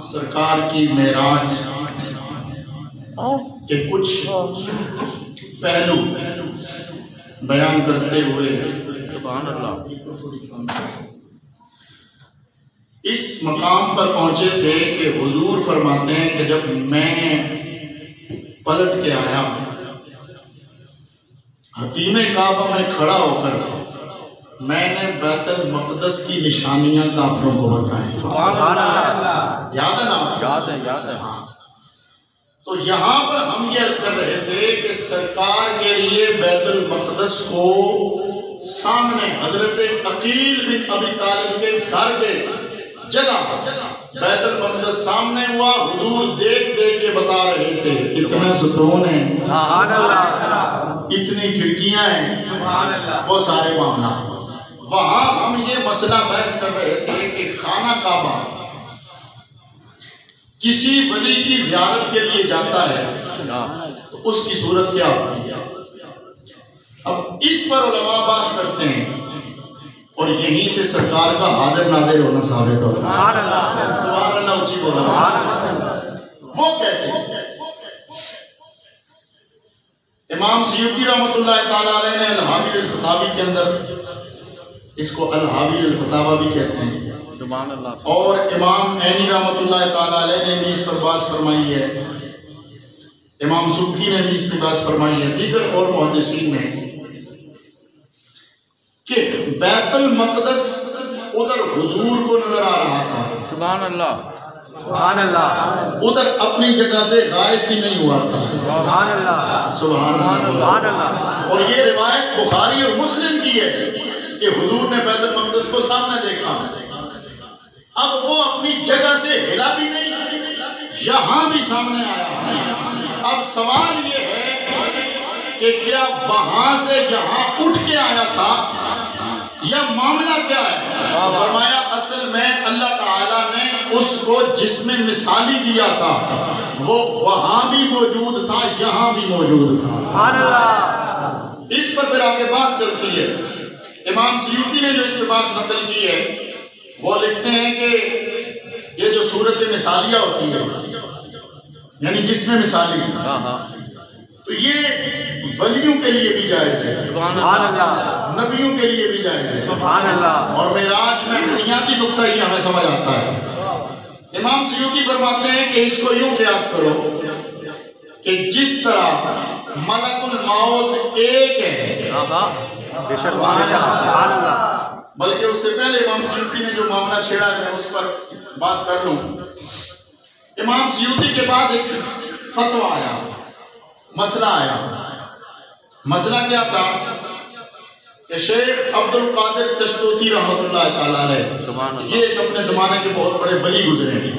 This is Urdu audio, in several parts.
سرکار کی معراج کے کچھ پہلو بیان کرتے ہوئے سبحان اللہ اس مقام پر پہنچے تھے کہ حضور فرماتے ہیں کہ جب میں پلٹ کے آیا حتیم کعبہ میں کھڑا ہو کر میں نے بیت المقدس کی نشانیاں کافروں کو بتائیں. سبحان اللہ. یاد ہے نا؟ یاد ہے. تو یہاں پر ہم یہ عرض کر رہے تھے کہ سرکار کے لیے بیت المقدس کو سامنے حضرت عقیل بن ابی طالب کے گھر کے جگہ بیت المقدس سامنے ہوا. حضور دیکھ دیکھ کے بتا رہے تھے اتنا ستون ہے, سبحان اللہ, اتنی کھڑکیاں ہیں, سبحان اللہ, وہ سارے معاملات. وہاں ہم یہ مسئلہ بحث کر رہے تھے کہ خانہ کعبہ کسی ولی کی زیارت کے لیے جاتا ہے تو اس کی صورت کیا ہوتی ہے. اب اس پر علماء بات کرتے ہیں اور یہیں سے سرکار کا حاضر ناظر ہونا ثابت ہوتا ہے. سبحان اللہ, سبحان اللہ, اونچی بولا. وہ کیسے؟ امام سیوطی رحمۃ اللہ تعالی علیہ نے الحاوی الفتاوی کے اندر اس کو الحاوی الفتاوی بھی کہتے ہیں, سبحان اللہ, اور امام عینی رحمۃ اللہ تعالی علیہ نے بھی اس پر بحث فرمائی ہے, امام سبکی نے بھی اس کی بحث فرمائی ہے, دیگر اور محدثین نے, کہ بیت المقدس ادھر حضور کو نظر آ رہا تھا. سبحان اللہ, سبحان اللہ, ادھر اپنی جگہ سے غائب بھی نہیں ہوا تھا. سبحان اللہ, سبحان سبحان اللہ. اللہ. اور یہ روایت بخاری اور مسلم کی ہے کہ حضور نے بیت المقدس کو سامنے دیکھا. اب وہ اپنی جگہ سے ہلا بھی نہیں, یہاں بھی سامنے آیا. اب سوال یہ ہے کہ کیا وہاں سے یہاں اٹھ کے آیا تھا یا معاملہ کیا ہے؟ فرمایا اصل میں اللہ تعالیٰ نے اس کو جسم مثالی دیا تھا, وہ وہاں بھی موجود تھا یہاں بھی موجود تھا. سبحان اللہ. اس پر پھر آگے بات چلتی ہے. امام سیوطی نے جو اس پہ بات نقل کی ہے وہ لکھتے ہیں کہ یہ جو صورت مثالیہ ہوتی ہے یعنی جسم مثالی, تو یہ ولیوں کے لیے بھی جائز ہے, سبحان اللہ, نبیوں کے لیے بھی جائز ہے, سبحان اللہ, اور معراج میں بنیادی نقطہ ہی ہمیں سمجھ آتا ہے. امام سیوطی فرماتے ہیں کہ اس کو یوں قیاس کرو کہ جس طرح ملک الموت ایک ہے, بے شک, سبحان اللہ, بلکہ اس سے پہلے امام سیوطی نے جو معاملہ چھیڑا ہے میں اس پر بات کر لوں. امام سیوطی کے پاس ایک فتویٰ آیا, مسئلہ آیا. مسئلہ کیا تھا کہ شیخ عبد القادر تشتوتی رحمۃ اللہ تعالی علیہ, یہ ایک اپنے زمانے کے بہت بڑے ولی گزرے ہیں,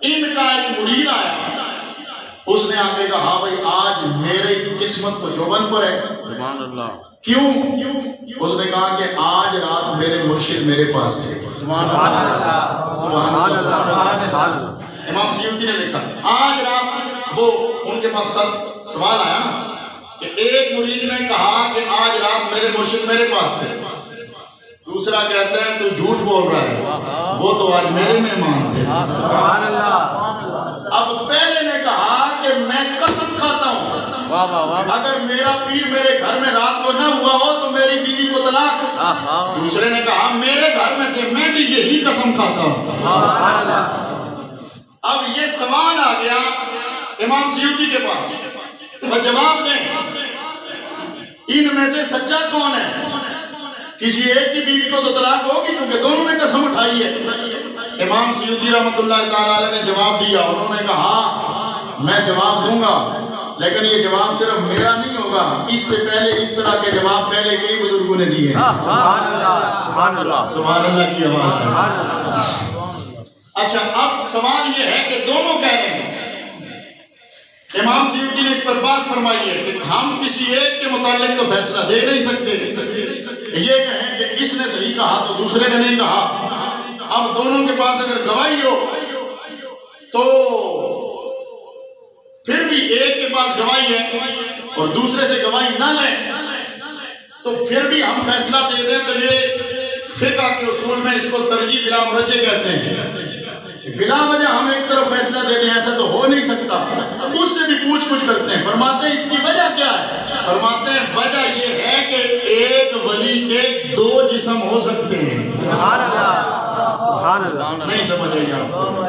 ان کا ایک مرید آیا, اس نے آ کے کہا بھائی آج میری قسمت تو چوبن پر ہے. سبحان اللہ. کیوں؟ اس نے کہا کہ آج رات میرے مرشد میرے پاس تھے. سبحان اللہ, سبحان اللہ. امام سیوطی نے لکھا آج رات, وہ ان کے پاس سوال آیا نا کہ ایک مرید نے کہا کہ آج رات میرے مرشد میرے پاس تھے, دوسرا کہتا ہے تو جھوٹ بول رہا ہے, وہ تو آج میرے مہمان تھے. سبحان اللہ. اب پہلے نے کہا کہ میں قسم کھاتا ہوں اگر میرا پیر میرے گھر میں رات کو نہ ہوا ہو تو میری بیوی کو طلاق. دوسرے نے کہا میرے گھر میں تھے, میں بھی یہی قسم کھاتا ہوں. اب یہ سوال آ گیا امام سیوطی کے پاس, وہ جواب دیں ان میں سے سچا کون ہے. کسی ایک کی بیوی کو تو طلاق ہوگی کیونکہ دونوں نے قسم اٹھائی ہے. امام سیوطی رحمۃ اللہ تعالی علیہ نے جواب دیا, انہوں نے کہا میں جواب دوں گا لیکن یہ جواب صرف میرا نہیں ہوگا, اس سے پہلے اس طرح کے جواب پہلے کئی بزرگوں نے دیے. سبحان اللہ, سبحان اللہ, سبحان اللہ کی آواز. اچھا اب سوال یہ ہے کہ دونوں کہہ رہے ہیں. امام سیوطی نے اس پر بات فرمائی ہے کہ ہم کسی ایک کے متعلق تو فیصلہ دے نہیں سکتے, یہ کہیں کہ اس نے صحیح کہا تو دوسرے نے نہیں کہا. اب دونوں کے پاس اگر گواہی ہو تو پھر بھی ایک کے پاس گواہی ہے اور دوسرے سے گواہی نہ لیں تو پھر بھی ہم فیصلہ دے دیں تو یہ فقہ کے اصول میں اس کو ترجیح بلا مرجع کہتے ہیں. بلا وجہ پیسہ دے دیں، ایسا تو ہو نہیں سکتا. اس سے بھی پوچھ پوچھ کرتے ہیں. فرماتے ہیں اس کی وجہ کیا ہے؟ فرماتے ہیں وجہ یہ ہے کہ ایک ولی کے 2 جسم ہو سکتے ہیں. سبحان اللہ سبحان اللہ. نہیں سمجھے گا آپ؟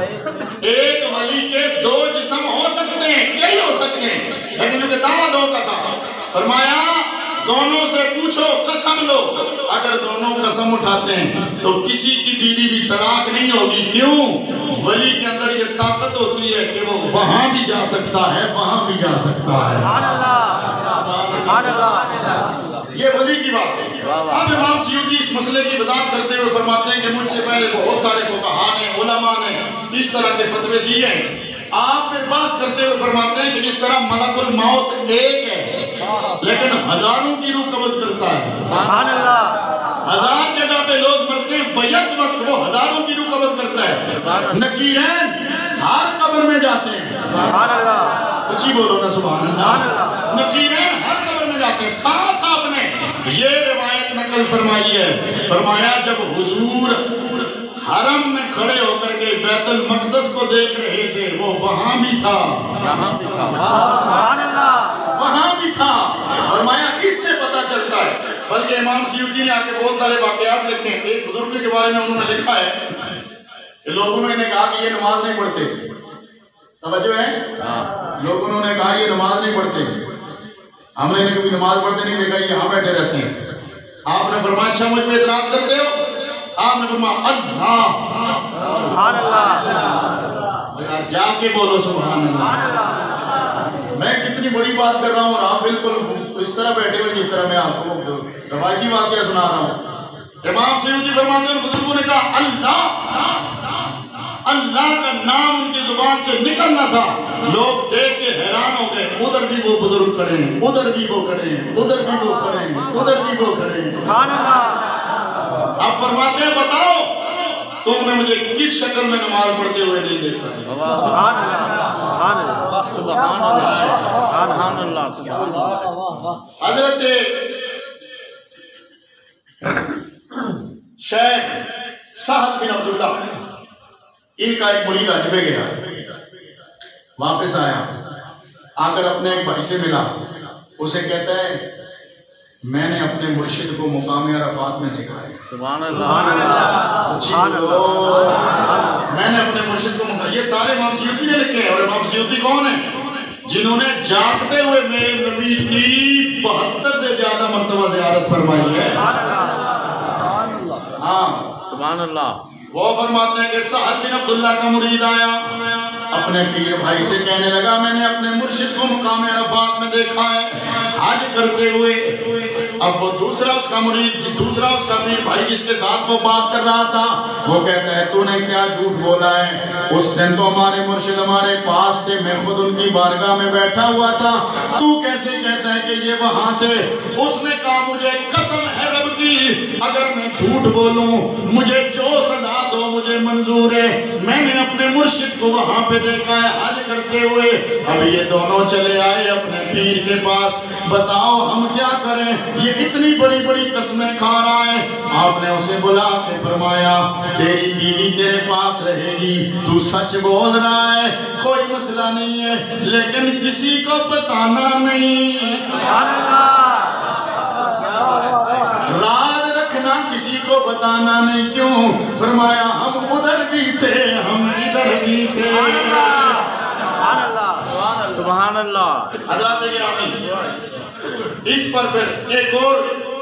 ایک ولی کے 2 جسم ہو سکتے ہیں، کئی ہو سکتے ہیں، لیکن کیونکہ دعویٰ 2 کا تھا. فرمایا دونوں سے پوچھو، قسم لو. اگر دونوں قسم اٹھاتے ہیں تو کسی کی بیوی بھی طلاق نہیں ہوگی. کیوں؟ ولی کے اندر یہ طاقت ہوتی ہے کہ وہ وہاں بھی جا سکتا ہے، وہاں بھی جا سکتا ہے. سبحان اللہ سبحان اللہ. یہ ولی کی بات ہے. اب امام سیوطی اس مسئلے کی وضاحت کرتے ہوئے فرماتے ہیں کہ مجھ سے پہلے بہت سارے فقہاء نے، علماء نے اس طرح کے فتوے دیے ہیں. آپ پھر بات کرتے ہوئے فرماتے ہیں کہ جس طرح ملک الموت ایک ہے لیکن ہزاروں کی روح قبض کرتا ہے. سبحان اللہ. 1000 جگہ پہ لوگ مرتے ہیں، بیک وقت وہ ہزاروں کی روح قبض کرتا ہے. نکیرین ہر قبر میں جاتے ہیں. سبحان اللہ. اچھی بولو نا سبحان اللہ. نکیرین ہر قبر میں جاتے ہیں. ساتھ آپ نے یہ روایت نقل فرمائی ہے. فرمایا جب حضور حرم میں کھڑے ہو کر کے بیت المقدس کو دیکھ رہے تھے، وہ وہاں بھی تھا. سبحان اللہ. وہاں بھی تھا. فرمایا اس سے پتہ چلتا ہے. بلکہ امام سیوطی نے آگے بہت سارے واقعات لکھے ہیں. ایک بزرگ کے بارے میں انہوں نے لکھا ہے کہ لوگوں نے کہا کہ یہ نماز نہیں پڑھتے. توجہ ہے؟ لوگوں نے کہا یہ نماز نہیں پڑھتے. ہم نے کبھی نماز پڑھتے نہیں دیکھا، یہ یہاں بیٹھے رہتے ہیں. آپ نے فرمایا اچھا مجھ پہ اعتراض کرتے ہو؟ آپ نے فرمایا اللہ سبحان اللہ. یار جا کے بولو سبحان اللہ. میں کتنی بڑی بات کر رہا ہوں اور آپ بالکل اس طرح بیٹھے ہوئے جس طرح میں آپ کو روایتی واقعہ سنا رہا ہوں. امام سیوطی فرماتے ہیں بزرگوں نے کہا اللہ کا نام ان کی زبان سے نکلنا تھا. لوگ دیکھ کے حیران ہو گئے. ادھر بھی وہ بزرگ کھڑے ہیں، ادھر بھی وہ کھڑے ہیں، ادھر بھی وہ کھڑے ہیں، ادھر بھی وہ کھڑے ہیں. سبحان اللہ. اب فرماتے ہیں بتاؤ تم نے مجھے کس شکل میں نماز پڑھتے ہوئے نہیں دیکھا ہے؟ سبحان اللہ سبحان اللہ سبحان اللہ سبحان اللہ. حضرت شیخ سہل بن عبداللہ ان کا ایک مرید عجبے گیا، واپس آیا، آ کر اپنے ایک بھائی سے ملا. اسے کہتا ہے میں نے اپنے مرشد کو مقام عرفات میں دیکھا ہے. سبحان اللہ سبحان اللہ. میں نے اپنے مرشد کو یہ سارے امام سیوطی نے لکھے ہیں. اور امام سیوطی کون ہیں؟ جنہوں نے جاگتے ہوئے میرے نبی کی 72 سے زیادہ مرتبہ زیارت فرمائی ہے. ہاں سبحان اللہ. وہ فرماتے ہیں کہ سہل بن عبداللہ کا مرید آیا، اپنے پیر بھائی سے کہنے لگا میں نے اپنے مرشد کو مقام عرفات میں دیکھا ہے حج کرتے ہوئے. اب وہ دوسرا اس کا مرید، دوسرا اس کا پیر بھائی جس کے ساتھ وہ بات کر رہا تھا، وہ کہتا ہے تو نے کیا جھوٹ بولا ہے؟ اس دن تو ہمارے مرشد ہمارے پاس تھے، میں خود ان کی بارگاہ میں بیٹھا ہوا تھا، تو کیسے کہتا ہے کہ یہ وہاں تھے؟ اس نے کہا مجھے قسم ہے رب کی اگر میں جھوٹ بولوں مجھے جو سزا دو مجھے منظور ہے. میں نے اپنے مرشد کو وہاں پہ دیکھا ہے حج کرتے ہوئے. اب یہ دونوں چلے آئے اپنے پیر کے پاس، بتاؤ ہم کیا کریں، یہ اتنی بڑی بڑی قسمیں کھا رہا ہے. آپ نے اسے بلا کے فرمایا تیری بیوی تیرے پاس رہے گی، تو سچ بول رہا ہے کوئی مسئلہ نہیں ہے، لیکن کسی کو بتانا نہیں. راز رکھنا، کسی کو بتانا نہیں. کیوں؟ فرمایا ہم ادھر بھی تھے ہم ادھر بھی تھے. سبحان اللہ. حضرات گرامی اس پر پھر ایک اور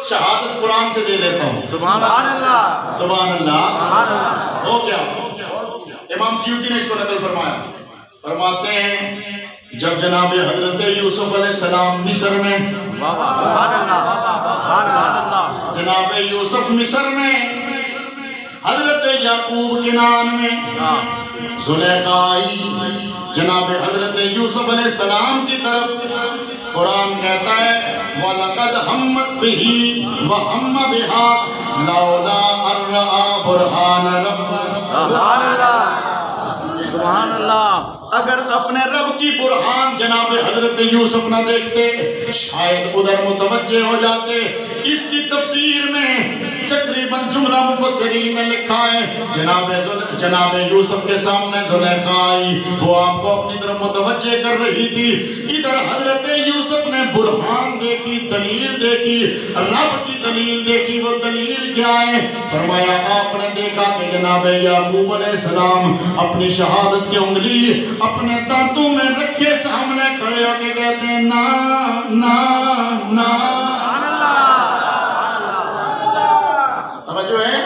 شہادت قرآن سے دے دیتا ہوں. سبحان اللہ سبحان اللہ. سبحان اللہ. ہو کیا امام سیوطی نے اس کو نقل فرمایا. فرماتے ہیں جب جناب حضرت یوسف علیہ السلام مصر میں، سبحان اللہ سبحان اللہ، جناب یوسف مصر میں، حضرت یعقوب کنعان میں، زلیخا آئی جناب حضرت یوسف علیہ السلام کی طرف. قرآن کہتا ہے وَلَقَدْ هَمَّتْ بِهِ وَهَمَّ بِهَا لَوْلَا أَن رَّأَىٰ بُرْهَانَ رَبِّهِ. سبحان اللہ سبحان اللہ. اگر اپنے رب کی برہان جناب حضرت یوسف نہ دیکھتے شاید ادھر متوجہ ہو جاتے. اس کی تفسیر میں تقریباً جملہ مفسرین نے لکھا ہے جناب یوسف کے سامنے زلیخا آئی, وہ آپ کو اپنی طرف متوجہ کر رہی تھی. ادھر حضرت یوسف نے برہان دیکھی, دلیل دیکھی, رب کی دلیل دیکھی. وہ دلیل کیا ہے؟ فرمایا آپ نے دیکھا کہ جناب یعقوب علیہ السلام اپنی شہادت کی انگلی اپنے دانتوں میں رکھے سامنے کھڑے ہو کے کہتے ہیں نا نا نا. توجہ ہے؟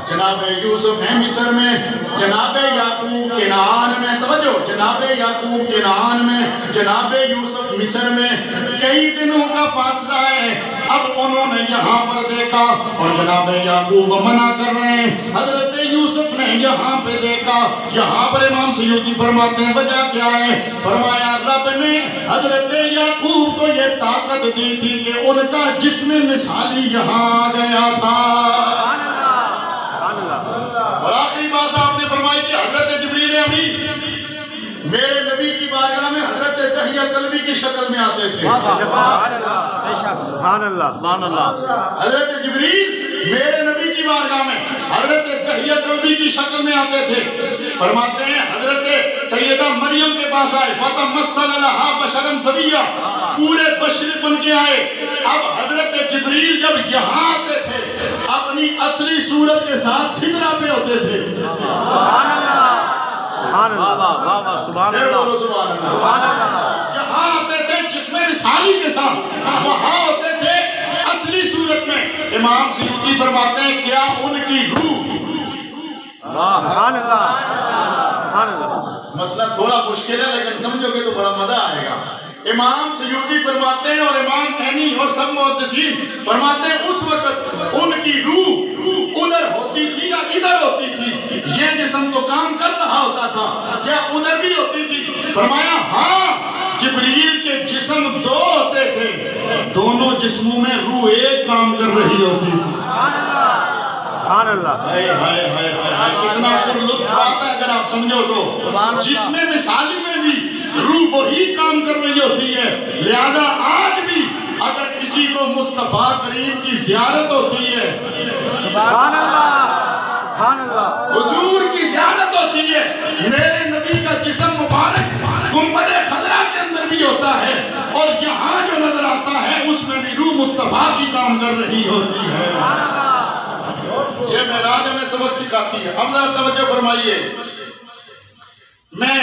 جناب یوسف ہیں مصر میں, جناب یعقوب کنعان میں. توجہ, جناب یعقوب کنعان میں, جناب یوسف مصر میں. کئی دنوں کا فاصلہ ہے. اب انہوں نے یہاں پر دیکھا اور جناب یعقوب منع کر رہے ہیں. حضرت یوسف نے یہاں پہ دیکھا. یہاں پر امام سیوطی فرماتے ہیں وجہ کیا ہے؟ فرمایا رب نے حضرت یعقوب کو یہ طاقت دی تھی کہ ان کا جسم مثالی یہاں آ گیا تھا. اور آخری بات آپ نے فرمائی کہ حضرت جبریل امین میرے نبی کی بارگاہ میں حضرت دحیہ کلبی کی شکل میں آتے تھے. سبحان اللہ, سبحان اللہ. حضرت جبریل میرے نبی کی بارگاہ میں حضرت دحیہ کلبی کی شکل میں آتے تھے. فرماتے ہیں حضرت سیدہ مریم کے پاس آئے, فَتَمَثَّلَ لَهَا بَشَرًا سَوِيًّا, پورے بشر بن کے آئے. اب حضرت جبریل جب یہاں آتے تھے اپنی اصلی صورت کے ساتھ سدرہ پہ ہوتے تھے. سبحان اللہ, سبحان اللہ, سبحان اللہ, سبحان اللہ. یہاں آتے تھے جسم مثالی کے ساتھ, وہاں ہوتے تھے اصلی صورت میں. امام سیوطی فرماتے ہیں کیا ان کی روح, سبحان اللہ, سبحان اللہ. مسئلہ تھوڑا مشکل ہے لیکن سمجھو گے تو بڑا مزہ آئے گا. امام سیوطی فرماتے ہیں اور امام عینی اور سب محدثین فرماتے ہیں اس وقت ان کی روح ادھر ہوتی تھی یا ادھر ہوتی تھی. یہ جسم تو کام کر رہا ہوتا تھا, کیا ادھر بھی ہوتی تھی؟ فرمایا ہاں, جبریل کے جسم دو ہوتے تھے, دونوں جسموں میں روح ایک کام کر رہی ہوتی تھی. سبحان اللہ. کتنا پر لطف آتا ہے اگر آپ سمجھو تو. جسم مثالی میں بھی روح وہی کام کر رہی ہوتی ہے. لہذا آج بھی اگر کسی کو مصطفیٰ کریم کی زیارت ہوتی ہے, سبحان اللہ, سبحان اللہ, حضور کی زیارت ہوتی ہے, میرے نبی کا جسم مبارک گنبد خضرا کے اندر بھی ہوتا ہے اور یہاں جو نظر آتا ہے اس میں بھی روح مصطفیٰ کی کام کر رہی ہوتی ہے. یہ معراج ہمیں سبق سکھاتی ہے. اب ذرا توجہ فرمائیے, میں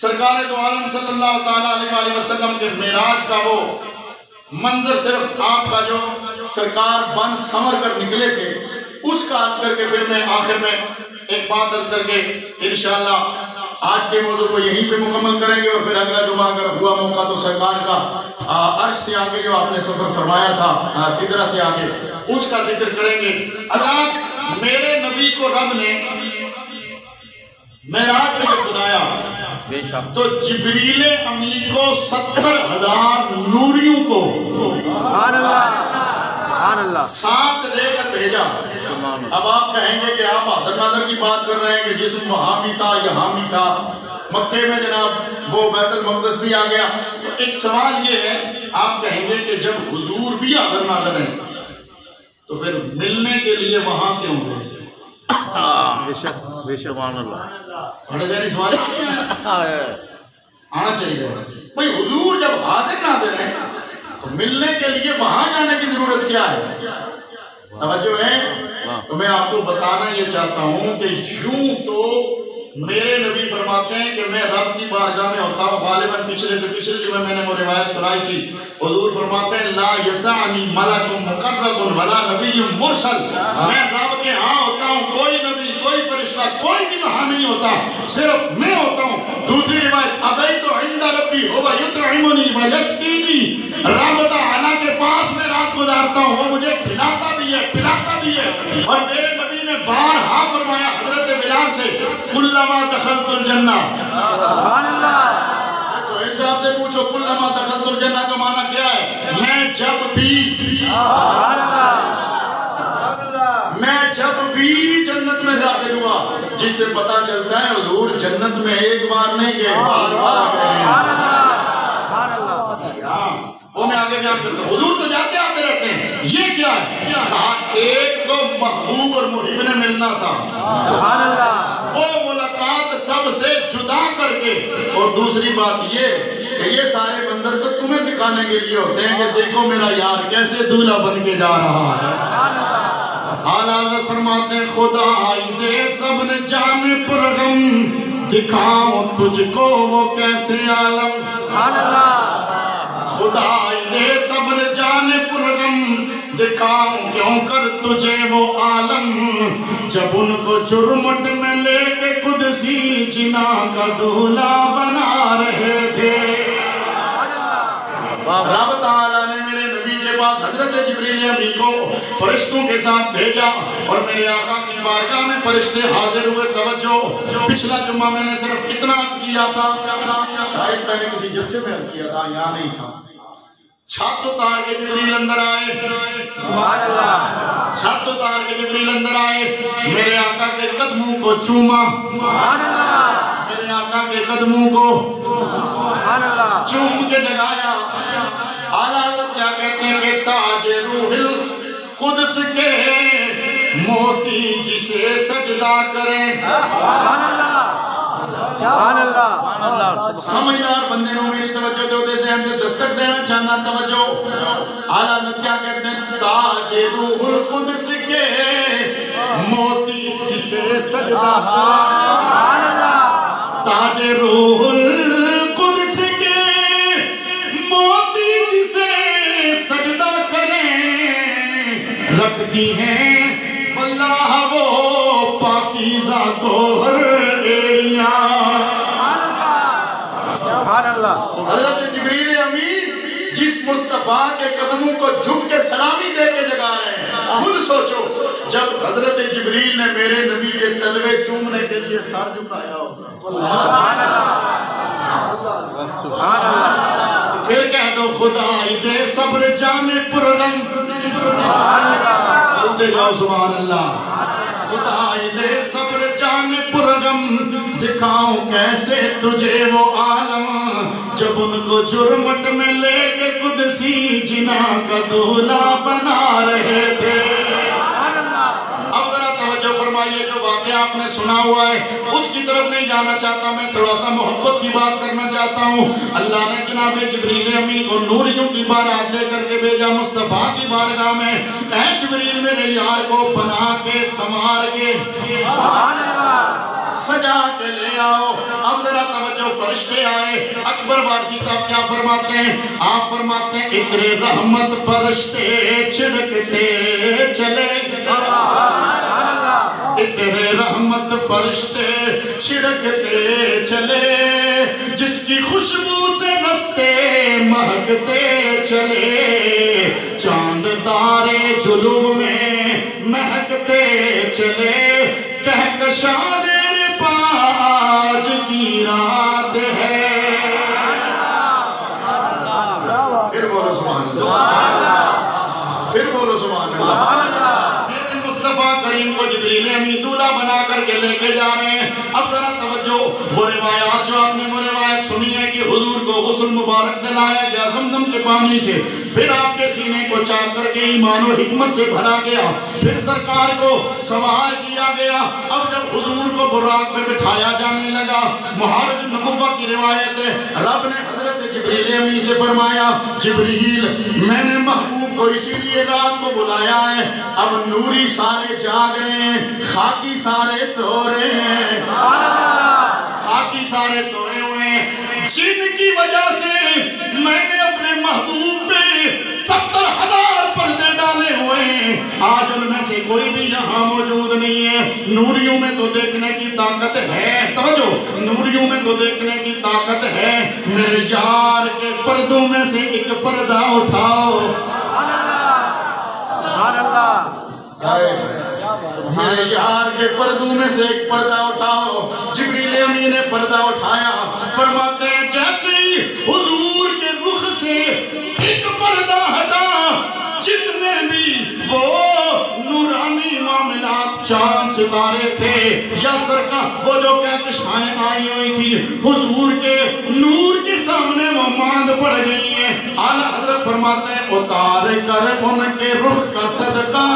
سرکار دو عالم صلی اللہ تعالیٰ علیہ وسلم کے معراج کا وہ منظر صرف آپ کا جو سرکار بن سمر کر نکلے تھے اس کا عرض کر کے پھر میں آخر میں ایک بات عرض کر کے انشاءاللہ آج کے موضوع کو یہیں پہ مکمل کریں گے. اور پھر اگلا جمعہ اگر ہوا موقع تو سرکار کا عرش سے آگے جو آپ نے سفر فرمایا تھا سدرہ سے آگے اس کا ذکر کریں گے. حضرات میرے نبی کو رب نے معراج میں بلایا تو جبریل امی کو 70,000 نوریوں کو سبحان اللہ, سبحان اللہ, ساتھ لے کر بھیجا. اب آپ کہیں گے کہ آپ حاضر ناظر کی بات کر رہے ہیں کہ جسم وہاں بھی تھا یہاں بھی تھا, مکے میں جناب وہ بیت المقدس بھی آ گیا. تو ایک سوال یہ ہے, آپ کہیں گے کہ جب حضور بھی حاضر ناظر ہیں تو پھر ملنے کے لیے وہاں کیوں گئے؟ سبحان اللہ. بڑے ذہنی سوال آنا چاہیے بھئی, حضور جب حاضر ناظر ہیں تو ملنے کے لیے وہاں جانے کی ضرورت کیا ہے؟ توجہ ہے. تو میں آپ کو بتانا یہ چاہتا ہوں کہ یوں تو میرے نبی فرماتے ہیں کہ میں رب کی بارگاہ میں ہوتا ہوں. غالباً پچھلے سے پچھلے جمعے میں نے وہ روایت سنائی تھی. حضور فرماتے ہیں لا یسعنی ملک مقرب ولا نبی مرسل, میں رب کے ہاں ہوتا ہوں, کوئی نبی کوئی فرشتہ کوئی بھی وہاں نہیں ہوتا, صرف میں ہوتا ہوں. دوسری روایت ابیت عند ربی هو یطعمنی ویسقینی, رب تعالیٰ کے پاس میں رات گزارتا ہوں, وہ مجھے کھلاتا بھی ہے پلاتا بھی ہے. اور میرے نبی نے بارہا فرمایا حضرت بلال سے کلما دخلت الجنہ, سبحان اللہ, سہیل صاحب سے پوچھو کلما دخلت الجنہ کا معنی کیا ہے؟ میں جب بھی, سبحان اللہ, میں جب بھی جنت میں داخل ہوا, جس سے پتا چلتا ہے جنت میں ایک بار نہیں گئے، بار بار گئے ہیں۔ وہ میں آگے بیان کرتا ہوں، حضور تو جاتے آتے رہتے ہیں، یہ کیا ہے؟ کہا ایک تو محبوب اور محب نے ملنا تھا، وہ ملاقات سب سے جدا کر کے، اور دوسری بات یہ کہ یہ سارے منظر تو تمہیں دکھانے کے لیے ہوتے ہیں کہ دیکھو میرا یار کیسے دولہا بن کے جا رہا ہے۔ اعلیٰ حضرت فرماتے ہیں خدا آئی دے سب نے جانے پر غم، دکھاؤں تجھ کو وہ کیسے عالم۔ خدا آئی دے سب نے جانے پر غم، دکھاؤں کیوں کر تجھے وہ عالم، جب ان کو جرمٹ میں لے کے قدسی جنا کا دولہا بنا رہے تھے۔ رب تعالیٰ نے میرے نبی کے پاس حضرت جبریل امی کو فرشتوں کے ساتھ بھیجا، اور میرے آقا کی بارگاہ میں فرشتے حاضر ہوئے۔ توجہ، پچھلا جمعہ میں نے صرف اتنا عرض کیا تھا، شاید میں نے کسی جلسے میں عرض کیا تھا، یہاں نہیں تھا۔ چھت اتار کے جبریل اندر آئے، سبحان اللہ، چھت اتار کے جبریل اندر آئے، میرے آقا کے قدموں کو چوما، سبحان اللہ، میرے آقا کے قدموں کو سبحان اللہ چوم کے جگایا۔ اعلیٰ حضرت کیا کہتے ہیں کہ تاج روح القدس کے موتی جسے سجدہ کریں، سبحان اللہ، سبحان اللہ۔ سمجھدار بندے نو میری توجہ دو دے ذہن دے دستک دینا چاہنا، توجہ۔ اعلیٰ حضرت کیا کہتے ہیں تاج روح القدس کے موتی جسے سجدہ کریں، سبحان اللہ، تاج روح القدس کے موتی جسے سجدہ کریں، رکھتی ہیں اللہ وہ پاکیزہ گوہر ایڑیاں۔ حضرت جبریل امی جس مصطفیٰ کے قدموں کو جھک کے سلامی دے کے جگا رہے ہیں، خود سوچو جب حضرت جبریل نے میرے نبی کے تلوے چومنے کے لیے سر جھکایا ہوگا، سبحان اللہ، پھر کہہ دو خدا دے صبر جانے پر غم، بولتے جاؤ سبحان اللہ، خدا دے صبر جانے پر غم، دکھاؤں کیسے تجھے وہ عالم، جب ان کو جرمٹ میں لے کے قدسی جنا کا دولہا بنا رہے تھے۔ اب ذرا توجہ فرمائیے، جو واقعہ آپ نے سنا ہوا ہے اس کی طرف نہیں جانا چاہتا، میں تھوڑا سا محبت کی بات کرنا چاہتا ہوں۔ اللہ نے جناب جبریل امی کو نوریوں کی بارات دے کر کے بھیجا مصطفیٰ کی بارگاہ میں، اے جبریل میرے یار کو بنا کے سنوار کے سجا کے لے آؤ۔ اب ذرا توجہ، فرشتے آئے، اکبر وارثی صاحب کیا فرماتے ہیں؟ آپ فرماتے ہیں اکر رحمت فرشتے چھڑکتے چلے، اکر رحمت فرشتے چھڑکتے چلے، جس کی خوشبو سے رستے مہکتے چلے، چاند تارے جلوم میں مہکتے چلے، کہکشاں زیر پاج کی رات ہے۔ پھر بولو سبحان اللہ، پھر بولو سبحان اللہ۔ میرے مصطفیٰ کریم کو جبریل امی دولہا بنا کر کے لے کے جا رہے ہیں۔ اب ذرا توجہ، وہ روایات جو آپ نے وہ روایت سنی ہے کہ حضور کو غسل مبارک دلایا گیا زمزم کے پانی سے، پھر آپ کے سینے کو چاک کر کے ایمان و حکمت سے بھرا گیا، پھر سرکار کو سوار کیا گیا۔ اب جب حضور کو براق میں بٹھایا جانے لگا، محارج النبوہ کی روایت ہے، رب نے حضرت جبریل امی سے فرمایا جبریل میں نے محبوب کو اسی لیے رات کو بلایا ہے، اب نوری سارے جاگ رہے ہیں، خاکی سارے سو رہے ہیں، خاکی سارے سوئے ہوئے ہیں، جن کی وجہ سے میں نے اپنے محبوب پہ 70,000 پردے ڈالے ہوئے ہیں، آج ان میں سے کوئی بھی یہاں موجود نہیں ہے۔ نوریوں میں تو دیکھنے کی طاقت ہے، توجہ، نوریوں میں تو دیکھنے کی طاقت ہے، میرے یار کے پردوں میں سے ایک پردہ اٹھاؤ، سبحان اللہ، میرے یار کے پردوں میں سے ایک پردہ اٹھاؤ۔ جبریل امی نے پردہ اٹھایا، فرماتے ہیں جیسے ہی حضور کے رخ سے ایک پردہ ہٹا، جتنے بھی وہ نورانی معاملات چاند ستارے تھے یا سرکار وہ جو کہتے کشائیں آئی ہوئی تھی، حضور کے نور کے سامنے وہ ماند پڑ گئی ہیں۔ اعلیٰ حضرت فرماتے ہیں اتار کر ان کے رخ کا صدقہ،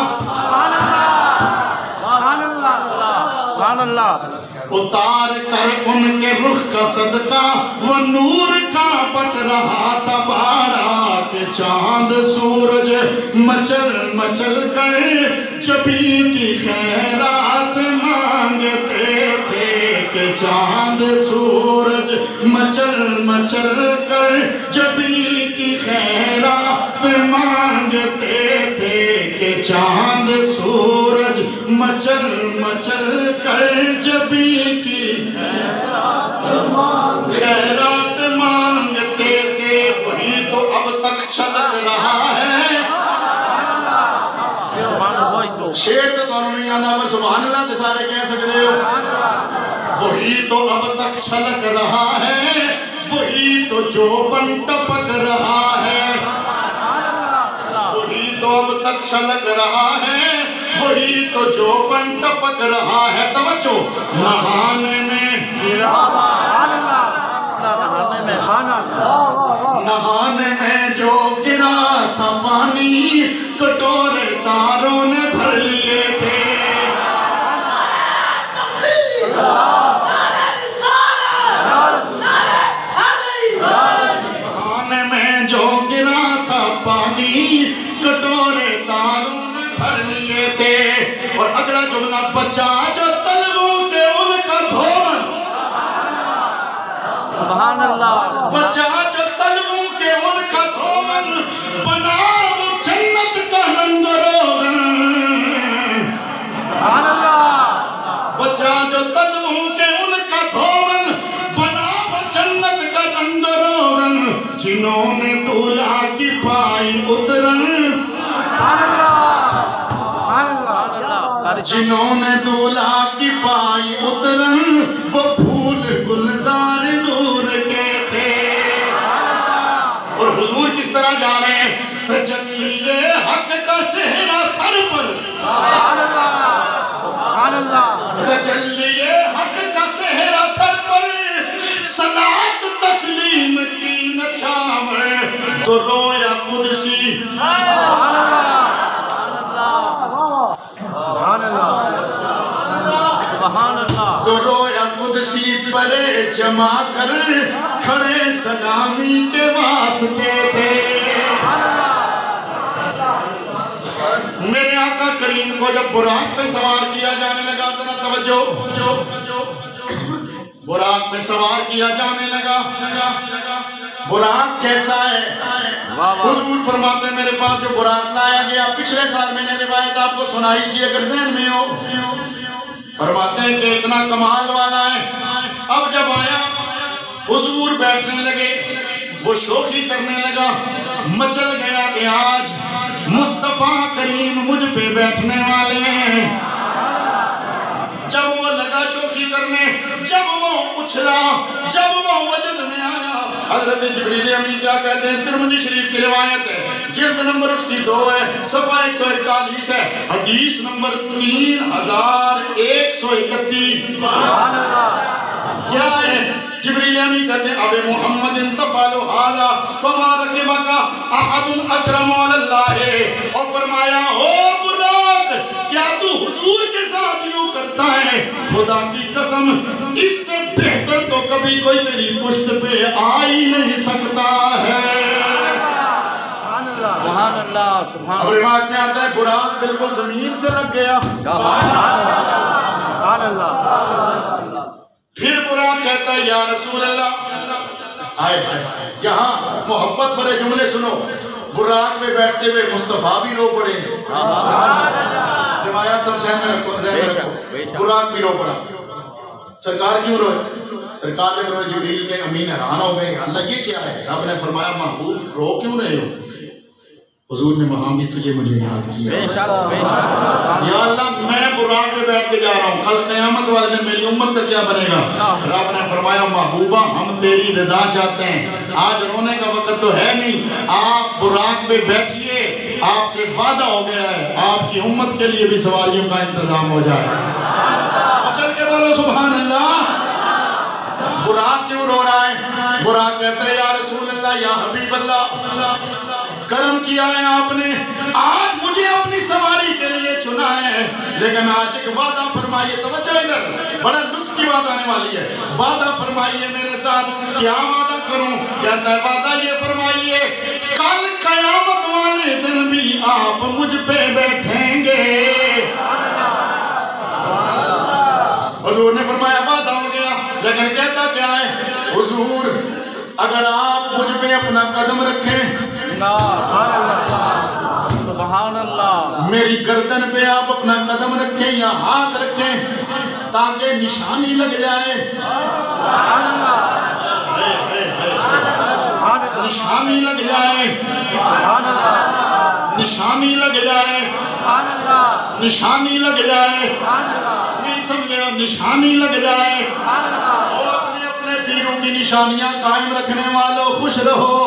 سبحان اللہ، اتار کر ان کے رخ کا صدقہ، وہ نور کا بٹ رہا تھا باڑا کہ چاند سورج مچل مچل کر جبی کی خیرات مانگتے تھے، کہ چاند سورج مچل مچل کر جبی کی خیرات مانگتے تھے، کہ چاند سورج مچل مچل کر جبی کی خیرات مانگتے تھے، وہی تو اب تک چھلک رہا ہے۔ شیر تو دونوں نہیں آدھا پر سبحان اللہ تے سارے کہہ سکتے ہو۔ وہی تو اب تک چھلک رہا ہے، وہی تو جو بن ٹپک رہا ہے، وہی تو اب تک چھلک رہا ہے، وہی تو جو بن ٹپک رہا ہے۔ توجہ، نہانے میں نہانے میں جو گرا تھا پانی، کٹورے تاروں نے بھر لیے تھے۔ نہانے میں جو گرا تھا پانی، کٹورے تاروں نے بھر لیے تھے۔ اور اگلا جملہ، بچا جو تلووں کے ان کا دھون، سبحان اللہ، بچا جو تلووں کے ان کا دھون، بنا وہ جنت کا رنگ روغن۔ سبحان اللہ، بچا جو تلووں کے ان کا دھون، بنا وہ جنت کا رنگ روغن، جنہوں نے دولہا کی پائی اترن، جنہوں نے دولہا کی پائی اترن، وہ پھول گلزار نور کے تھے۔ اور حضور کس طرح جا رہے ہیں؟ تجلی حق کا صحرا سر پر، تجلی حق کا صحرا سر پر، صلاۃ تسلیم کی نچھاور، تو رویا قدسی، تو رویا قدسی پرے جمع کر کھڑے سلامی کے واسطے تھے۔ میرے آقا کریم کو جب براق پہ سوار کیا جانے لگا، ذرا توجہ، براق پہ سوار کیا جانے لگا، براق کیسا ہے؟ حضور فرماتے ہیں میرے پاس جو براق لایا گیا، پچھلے سال میں نے روایت آپ کو سنائی تھی اگر ذہن میں ہو، فرماتے ہیں کہ اتنا کمال والا ہے۔ اب جب آیا حضور بیٹھنے لگے، وہ شوخی کرنے لگا، مچل گیا کہ آج مصطفیٰ کریم مجھ پہ بیٹھنے والے ہیں۔ جب وہ لگا شوخی کرنے، جب وہ اچھلا، جب وہ وجد میں آیا، حضرت جبریل امین کیا کہتے ہیں؟ ترمذی شریف کی روایت ہے، جلد نمبر اس کی 2 ہے، صفحہ 141 ہے، حدیث نمبر 3131۔ کیا ہے؟ جبریل امین کہتے ہیں اب محمد انتفالو حالا فما رکبکا احد اکرم اللہ، اور فرمایا ہو براق کیا تو حضور کے ساتھ یوں کرتا ہے؟ خدا کی قسم اس سے بہتر تو کبھی کوئی تیری پشت پہ آ ہی نہیں سکتا ہے۔ سبحان اللہ، سبحان اب روایت میں آتا ہے براق بالکل زمین سے لگ گیا۔ سبحان اللہ، پھر براق کہتا ہے یا رسول اللہ، آئے جہاں محبت بھرے جملے سنو، براق میں بیٹھتے ہوئے مصطفیٰ بھی رو پڑے، روایات سب ذہن میں رکھو، براق بھی رو پڑا۔ سرکار کیوں روئے؟ سرکار جب روئے جبریل کے امین حیران ہو گئے، اللہ یہ کیا ہے؟ رب نے فرمایا محبوب رو کیوں رہے ہو؟ حضور نے وہاں بھی تجھے مجھے یاد کیا، یا اللہ میں براق میں بیٹھ کے جا رہا ہوں، کل قیامت والے دن میری امت کا کیا بنے گا؟ رب نے فرمایا محبوبہ ہم تیری رضا چاہتے ہیں، آج رونے کا وقت تو ہے نہیں، آپ براق پہ بیٹھیے، آپ سے وعدہ ہو گیا ہے آپ کی امت کے لیے بھی سواریوں کا انتظام ہو جائے۔ چل کے بولو سبحان اللہ۔ براق کیوں رو رہا ہے؟ براق کہتا ہے یا رسول اللہ یا حبیب اللہ کرم کیا ہے آپ نے، آج مجھے اپنی سواری کے لیے چنا ہے، لیکن آج ایک وعدہ فرمائیے، توجہ ادھر، بڑا لطف کی بات آنے والی ہے، وعدہ فرمائیے میرے ساتھ۔ کیا وعدہ کروں؟ کہتا ہے وعدہ یہ فرمائیے کل قیامت والے دن بھی آپ مجھ پہ بیٹھیں گے۔ حضور نے فرمایا وعدہ ہو گیا، لیکن کہتا کیا ہے؟ حضور اگر آپ مجھ پہ اپنا قدم رکھیں، سبحان اللہ، میری گردن پہ آپ اپنا قدم رکھیں یا ہاتھ رکھیں تاکہ نشانی لگ جائے، نشانی لگ جائے، نشانی لگ جائے، نشانی لگ جائے، نہیں سمجھے؟ نشانی لگ جائے۔ اور اپنے اپنے پیروں کی نشانیاں قائم رکھنے والوں خوش رہو۔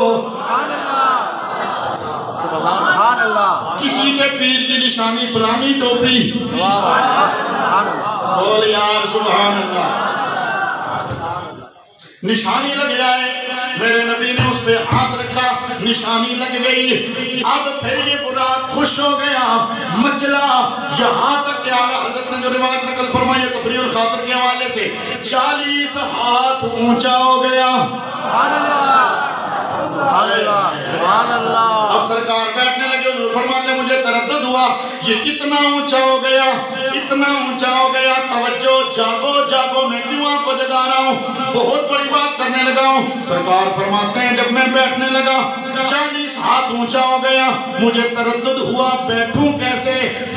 سبحان اللہ، کسی کے پیر کی نشانی فلانی ٹوپی، بول یار سبحان اللہ، نشانی لگ جائے۔ میرے نبی نے اس پہ ہاتھ رکھا، نشانی لگ گئی۔ اب پھر یہ براق خوش ہو گیا، مچلا، یہاں تک کہ اعلیٰ حضرت نے جو روایت نقل فرمائی ہے تفریح الخاطر کے حوالے سے 40 ہاتھ اونچا ہو گیا۔ سبحان اللہ۔ اب سرکار بیٹھنے لگے، حضور فرماتے ہیں مجھے تردد ہوا، یہ اتنا اونچا ہو گیا، اتنا اونچا ہو گیا، توجہ، جاگو جاگو، میں کیوں آپ کو جگا رہا ہوں، بہت بڑی بات کرنے لگا ہوں۔ سرکار فرماتے ہیں جب میں بیٹھنے لگا 40 ہاتھ اونچا ہو گیا، مجھے تردد ہوا بیٹھوں کیسے،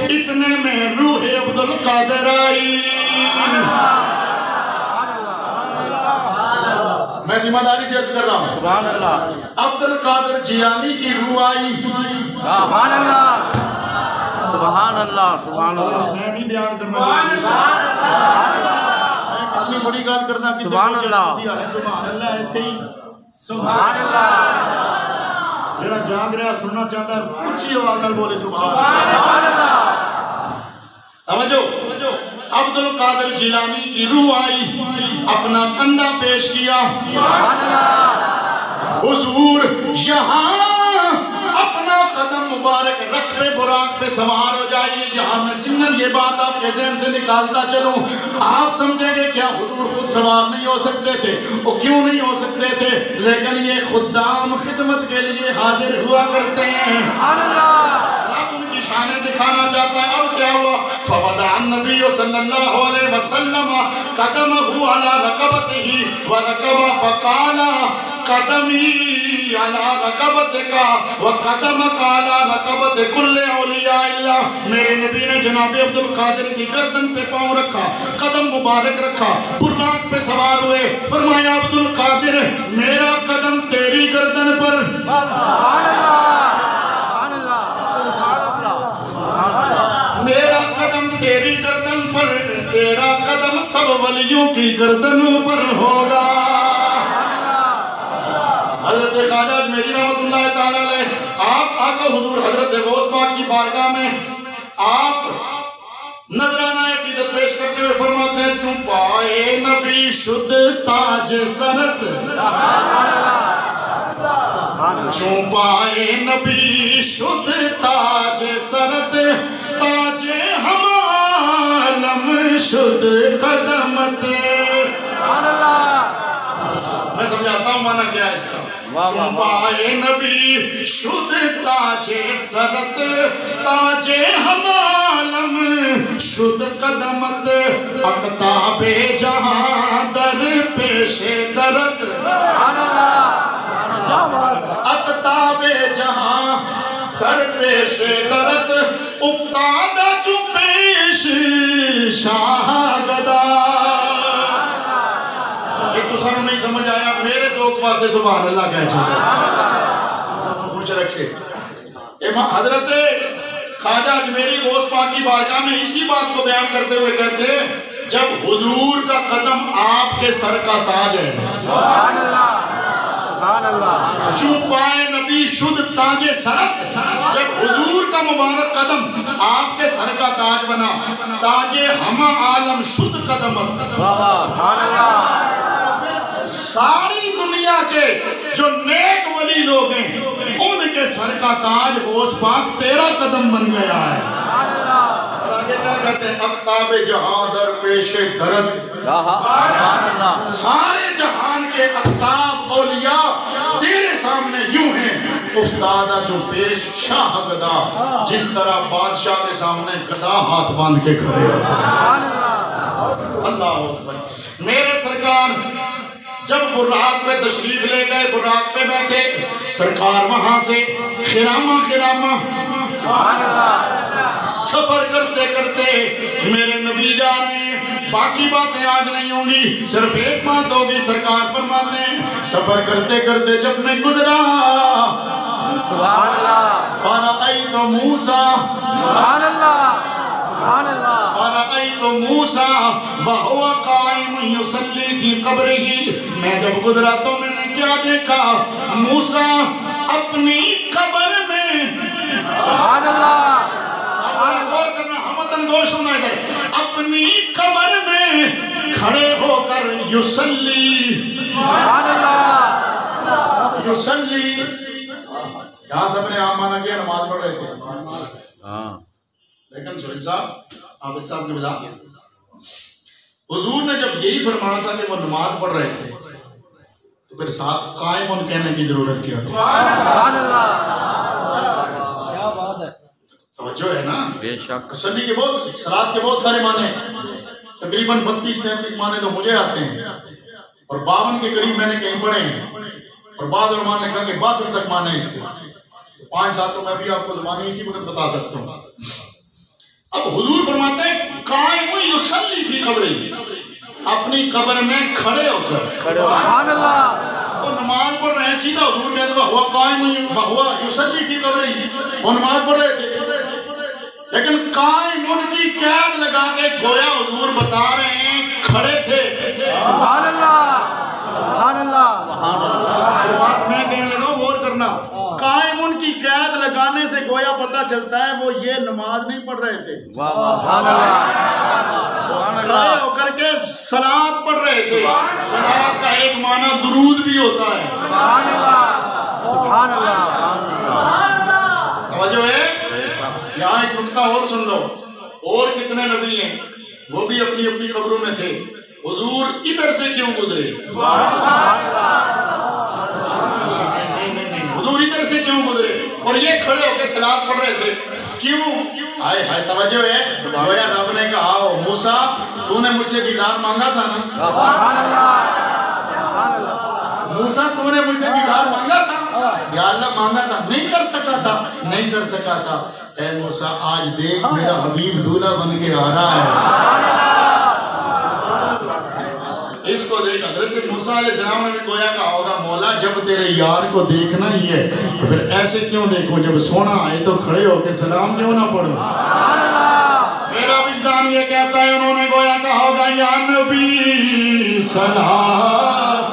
اتنے میں روح عبدالقادر آئی۔ میں ذمہ داری سے عرض کر رہا ہوں، سبحان اللہ، عبدالقادر جیلانی کی روح آئی۔ سبحان اللہ، سبحان اللہ، سبحان اللہ، میں نہیں بیان کرنا، میں کتنی بڑی گال کرنا، سبحان اللہ، سبحان اللہ ایتھے ہی، سبحان اللہ، جڑا جاگ رہا سننا چاہتا ہے اچھی آواز نال بولے سبحان اللہ۔ توجہ، عبدالقادر جیلانی کی روح آئی، اپنا کندھا پیش کیا، حضور یہاں اپنا قدم مبارک رکھ پہ براق پہ سوار ہو جائیے۔ یہاں میں ضمن یہ بات آپ کے ذہن سے نکالتا چلوں، آپ سمجھیں گے کیا حضور خود سوار نہیں ہو سکتے تھے؟ وہ کیوں نہیں ہو سکتے تھے؟ لیکن یہ خدام خدمت کے لیے حاضر ہوا کرتے ہیں، رب ان کی شانیں دکھانا چاہتا ہے۔ اب کیا ہوا؟ فوضع النبی صلی اللہ علیہ وسلم قدمہ علی رکبتہ ورکب فقال قدمی علی رکبتک وقدمک علی رکبت کل اولیاء اللہ۔ میرے نبی نے جناب عبدالقادر کی گردن پہ پاؤں رکھا، قدم مبارک رکھا، براق پہ سوار ہوئے، فرمایا عبدالقادر میرا قدم تیری گردن پر، میرا قدم تیری گردن پر، تیرا قدم سب ولیوں کی گردنوں پر ہوگا۔ حضرت خواجہ اجمیری رحمت اللہ تعالیٰ علیہ، آپ آقا حضور حضرت غوث پاک کی بارگاہ میں آپ نذرانہ عقیدت پیش کرتے ہوئے فرماتے ہیں چھپائے نبی شد تاج سرت، چھپائے نبی شد تاج سرت، تاج ہم عالم شد قدمت۔ میں سمجھاتا ہوں معنی کیا ہے اس کا۔ چھپائے نبی شد تاج سرت، تاج ہم عالم شد قدمت، اقطاب جہاں در پیش درد، اقطاب جہاں در پیش درد، افتادہ جو پیش شاہ گدا۔ ایک تو سانو نہیں سمجھ آیا، میرے ذوق واسطے سبحان اللہ کہہ چھوڑے، خوش رکھے۔ حضرت خواجہ اجمیری غوث پاک کی بارگاہ میں اسی بات کو بیان کرتے ہوئے کہتے ہیں جب حضور کا قدم آپ کے سر کا تاج ہے، سبحان اللہ، سبحان اللہ، چھپائے نبی شد تاج سرت، جب حضور کا مبارک قدم آپ کے سر کا تاج بنا، تاج ہم عالم شد قدمت، سبحان اللہ، ساری دنیا کے جو نیک ولی لوگ ہیں ان کے سر کا تاج غوث پاک تیرا قدم بن گیا ہے. اور آگے کیا کہتے ہیں؟ اقطاب جہاں در پیش درد. سارے جہان کے اقطاب اولیاء تیرے سامنے یوں ہیں استادہ جو پیش شاہ گدا، جس طرح بادشاہ کے سامنے گدا ہاتھ باندھ کے کھڑے ہوتا ہے. اللہ اکبر. میرے سرکار جب براق پہ تشریف لے گئے، براق پہ بیٹھے، سرکار وہاں سے خرامہ سفر کرتے کرتے میرے نبی جا رہے ہیں. باقی باتیں آج نہیں ہوں گی، صرف ایک بات ہوگی. سرکار فرماتے ہیں سفر کرتے کرتے جب میں گزرا فرأیت موسیٰ فرأیت موسیٰ وہو قائم یصلی فی قبرہ. میں جب گزرا تو میں نے کیا دیکھا؟ موسیٰ اپنی قبر میں. سبحان اللہ. غور کرنا، ہمتن گوش ہونا ادھر. اپنی قبر میں کھڑے ہو کر یصلی. سبحان اللہ. یصلی یہاں سب نے عام مانا کیا نماز پڑھ رہے تھے، لیکن سہیل صاحب حافظ صاحب نے ملا حضور نے جب یہی فرمایا تھا کہ وہ نماز پڑھ رہے تھے تو پھر ساتھ قائم ان کہنے کی ضرورت کیا تھی؟ توجہ ہے نا. بے شک. تسلی کے بہت صلات کے بہت سارے معنی، تقریباً 32-33 معنی تو مجھے آتے ہیں اور 52 کے قریب میں نے کہیں پڑھے ہیں، اور بعض علماء نے کہا کہ 62 تک معنی اس کے. 5-7 تو میں بھی آپ کو زبانی اسی وقت بتا سکتا ہوں. اب حضور فرماتے ہیں قائم یصلی فی قبرہ، اپنی قبر میں کھڑے ہو کر. سبحان اللہ. تو نماز پڑھ رہے ہیں، سیدھا حضور کہتے ہیں وہ قائم وہو یصلی فی قبرہ، وہ نماز پڑھ رہے تھے، لیکن قائم ان کی قید لگا کے گویا حضور بتا رہے ہیں کھڑے تھے. سبحان اللہ. سبحان اللہ. سبحان اللہ. میں کہنے لگا غور کرنا، قائم ان کی قید لگانے سے گویا پتہ چلتا ہے وہ یہ نماز نہیں پڑھ رہے تھے، سبحان اللہ. کھڑے ہو کر کے صلات پڑھ رہے تھے. صلات کا ایک معنی درود بھی ہوتا ہے. سبحان اللہ. سبحان اللہ. توجہ ہے. یہاں ایک نکتہ اور سن لو، اور کتنے نبی ہیں وہ بھی اپنی اپنی قبروں میں تھے. حضور ادھر سے کیوں گزرے؟ حضور ادھر سے کیوں گزرے اور یہ کھڑے ہو کے صلات پڑھ رہے تھے کیوں؟ ہائے ہائے. توجہ ہے. گویا رب نے کہا موسیٰ تو نے مجھ سے دیدار مانگا تھا نا. سبحان اللہ. موسیٰ تو نے مجھ سے دیدار مانگا تھا یا اللہ مانگا تھا، نہیں کر سکا تھا. اے موسیٰ آج دیکھ میرا حبیب دولہا بن کے آ رہا ہے. اس کو دیکھ حضرت موسیٰ علیہ السلام نے بھی گویا کہا ہوگا مولا جب تیرے یار کو دیکھنا ہی ہے تو پھر ایسے کیوں دیکھو، جب سونا آئے تو کھڑے ہو کے سلام کیوں نہ پڑھو. میرا وجدان یہ کہتا ہے انہوں نے گویا کہا ہوگا یا نبی سلام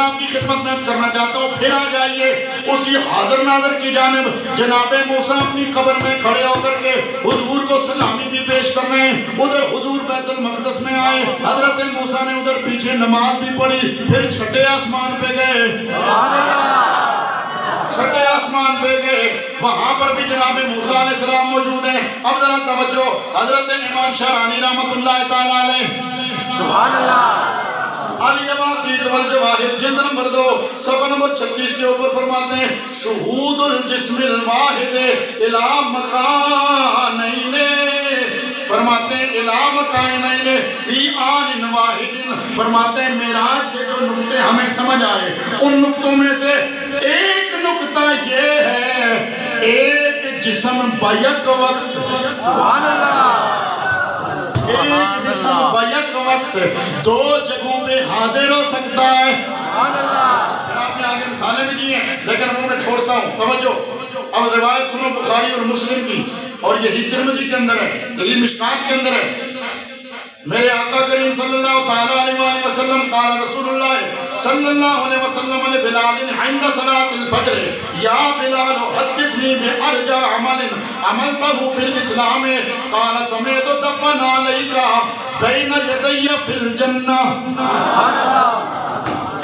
آپ کی خدمت میں کرنا چاہتا ہوں. پھر آ جائیے اسی حاضر ناظر کی جانب. جناب موسیٰ اپنی قبر میں کھڑے ہو کر کے حضور کو سلامی بھی پیش کر رہے ہیں. ادھر حضور بیت المقدس میں آئے، حضرت موسیٰ نے ادھر پیچھے نماز بھی پڑھی، پھر چھٹے آسمان پہ گئے. چھٹے آسمان پہ گئے، وہاں پر بھی جناب موسیٰ علیہ السلام موجود ہیں. اب ذرا توجہ، حضرت امام شارانی رحمت اللہ تعالیٰ علیہ سبحان اللہ. علی عقید والجواہر جلد نمبر 2 صفحہ نمبر 36 کے اوپر فرماتے ہیں شہود الجسم الواحد الہ مکانین، فرماتے ہیں الہ مکانین فی آن واحد. فرماتے ہیں معراج سے جو نقطے ہمیں سمجھ آئے ان نقطوں میں سے ایک نقطہ یہ ہے ایک جسم بیک وقت. سبحان اللہ. ایک جسم بیک وقت دو جگہوں پہ حاضر ہو سکتا ہے. سبحان اللہ. پھر آپ نے آگے مثالیں بھی دی ہیں لیکن وہ میں چھوڑتا ہوں. توجہ، اب روایت سنو بخاری اور مسلم کی. اور یہی ترمذی کے اندر ہے، یہی مشکات کے اندر ہے، میرے آقا کریم صلی اللہ تعالیٰ علیہ وآلہ وسلم قال رسول اللہ صلی اللہ علیہ وسلم بلال عند صلاة الفجر یا بلال حدثنی بأرجى عمل عملته في الاسلام قال سمعت دفن علیک بین یدی فی الجنہ۔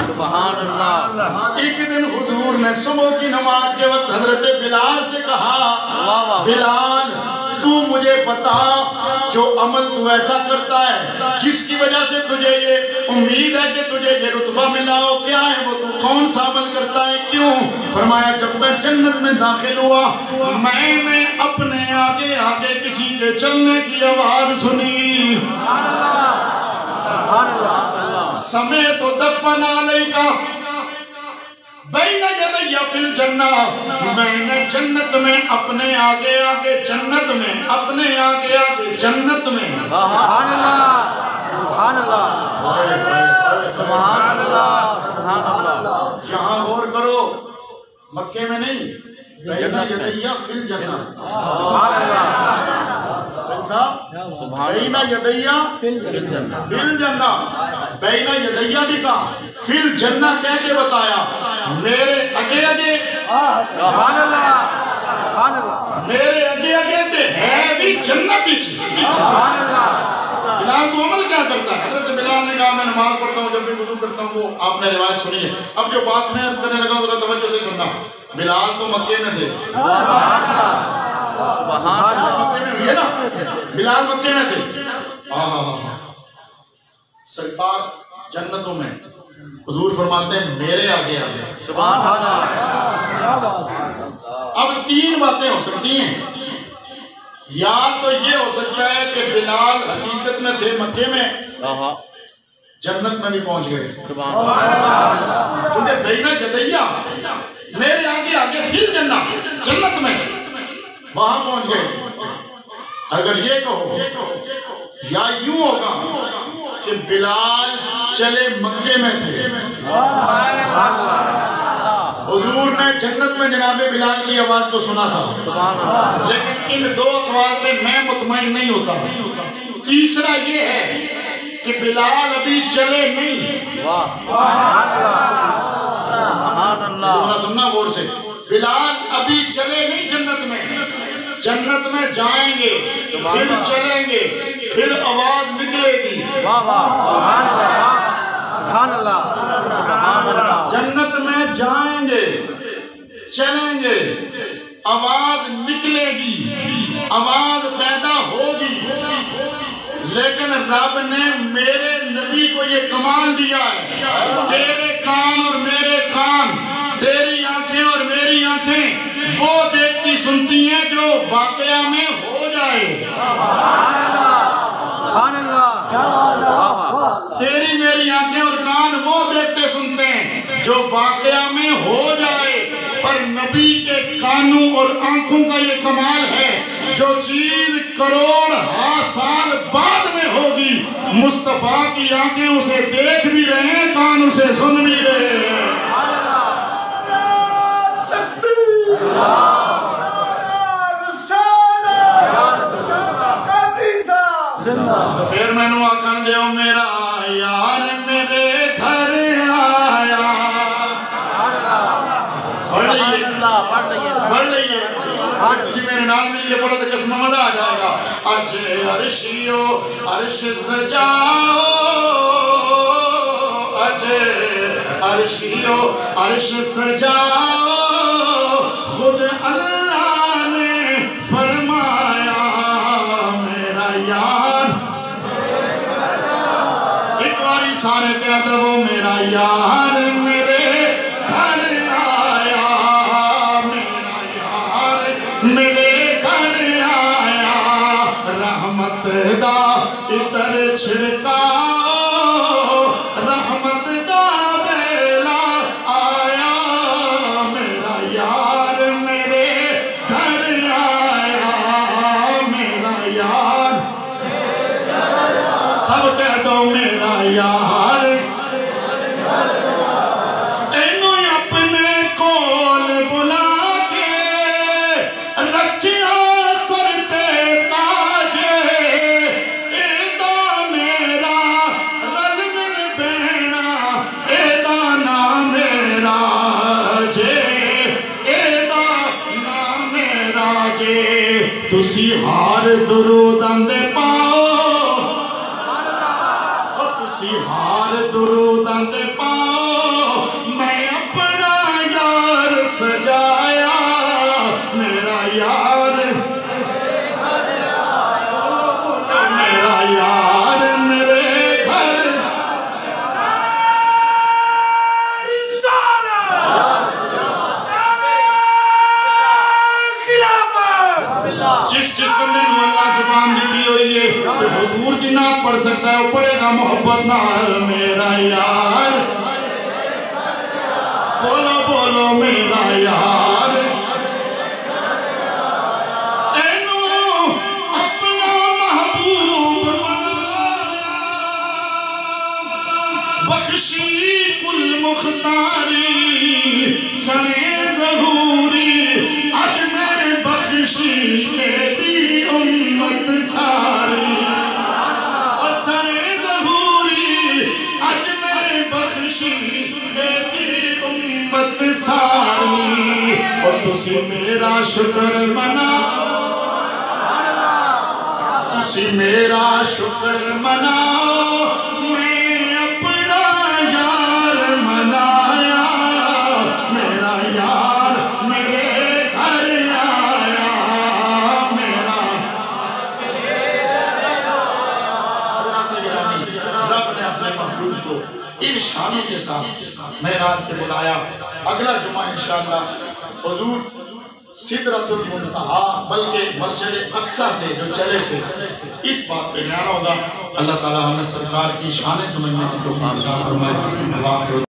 سبحان اللہ۔ ایک دن حضور نے صبح کی نماز کے وقت حضرت بلال سے کہا، بلال تو مجھے بتا جو عمل تو ایسا کرتا ہے جس کی وجہ سے تجھے یہ امید ہے کہ تجھے یہ رتبہ ملا ہو، کیا ہے وہ، تو کون سا عمل کرتا ہے، کیوں؟ فرمایا جب میں جنت میں داخل ہوا میں نے اپنے آگے آگے کسی کے چلنے کی آواز سنی، سمیت دفن علیکا بین یدی فی الجنہ، میں نے جنت میں اپنے آگے آگے جنت میں اپنے آگے آگے جنت میں، سبحان اللہ سبحان اللہ سبحان اللہ سبحان اللہ۔ یہاں غور کرو، مکے میں نہیں، بین یدی فی الجنہ، سبحان اللہ صاحب بین یدی فی الجنہ، بین یدی بھی کہا، فی الجنہ کہہ کے بتایا، میرے اگے اگے سبحان اللہ سبحان اللہ، میرے اگے اگے تے ہے بھی جنت ہی چیز۔ سبحان اللہ۔ بلال تو عمل کیا کرتا ہے؟ حضرت بلال نے کہا میں نماز پڑھتا ہوں، جب بھی وضو کرتا ہوں، وہ آپ نے روایت سنی ہے۔ اب جو بات میں عرض کرنے لگا ہوں ذرا توجہ سے سننا، بلال تو مکے میں تھے، سبحان اللہ مکے میں ہوئی ہے نا، بلال مکے میں تھے، سرکار جنتوں میں، حضور فرماتے ہیں میرے آگے آگے۔ سبحان اللہ۔ اب تین باتیں ہو سکتی ہیں، یا تو یہ ہو سکتا ہے کہ بلال حقیقت میں تھے مکے میں، جنت میں بھی پہنچ گئے، کیونکہ بین یدی میرے آگے آگے فی الجنہ، جنت میں وہاں پہنچ گئے۔ اگر یہ کہو یا یوں ہوگا کہ بلال چلے مکے میں تھے، حضور نے جنت میں جناب بلال کی آواز کو سنا تھا، لیکن ان دو اقوال پہ میں مطمئن نہیں ہوتا۔ تیسرا یہ ہے کہ بلال ابھی چلے نہیں، سننا غور سے، بلال ابھی چلے نہیں جنت میں، جنت میں جائیں گے پھر چلیں گے پھر آواز نکلے گی، جنت میں جائیں گے چلیں گے آواز نکلے گی، آواز پیدا ہوگی، لیکن رب نے میرے نبی کو یہ کمال دیا ہے، تیرے کان اور میرے کان، تیری آنکھیں اور میری آنکھیں وہ دیکھتی سنتی ہیں جو واقعہ میں ہو جائے، تیری میری آنکھیں اور کان وہ دیکھتے سنتے ہیں جو واقعہ میں ہو جائے، پر نبی کے کانوں اور آنکھوں کا یہ کمال ہے جو چیز کروڑ سال بعد میں ہوگی، مصطفیٰ کی آنکھیں اسے دیکھ بھی رہے ہیں، کان اسے سن بھی رہے ہیں۔ تو پھر میں نو آکھن دیو میرا یار میرے گھر آیا، پڑھ لئیے کسی میرے نام مل کے پڑھو تو قسم مزہ آ جائے گا۔ اج عرشیو عرش سجاؤ، اج عرشیو عرش سجاؤ، خود اللہ نے فرمایا میرا یار، ایک باری سارے کہہ دو میرا یار میرے گھر آیا، میرا یار میرے گھر آیا، رحمت دا اتر چھڑکاؤ، رحمت دا بیلا آیا، میرا یار میرے گھر آیا، میرا یار، سب کہہ دو میرا یار، اینو اپنے کول بلا کے رکھیا سر تے تسی ہار درود آندے پاؤ تسی ہار درود آندے پاؤ میں اپنا یار سجایا میرا یار میرا یار میرے گھر جس بندے نو اللہ زبان دیتی ہوئی ہے تو حضور کی نعت پڑھ سکتا ہے وہ پڑھے گا محبت نال میرا یار بولو بولو میرا یار اینو اپنا محبوب بخشی کل مختاری سنے ظہوری اج میں بخشش دی امت ساری اور سنے ظہوری اج میں بخشش دی امت ساری اور تسی میرا شکر منا تسی میرا شکر منا میں اپنا یار منایا میرا یار میرے گھر آیا میرا حضرات گرامی رب نے اپنے محبوب کو ان شانوں کے ساتھ معراج پہ بلایا اگلا جمعہ انشاءاللہ حضور سدرۃ المنتہا بلکہ مسجد اقصیٰ سے جو چلے تھے اس بات پہ بیان ہوگا اللہ تعالیٰ ہمیں سرکار کی شان سمجھنے کی توفیق عطا فرمائے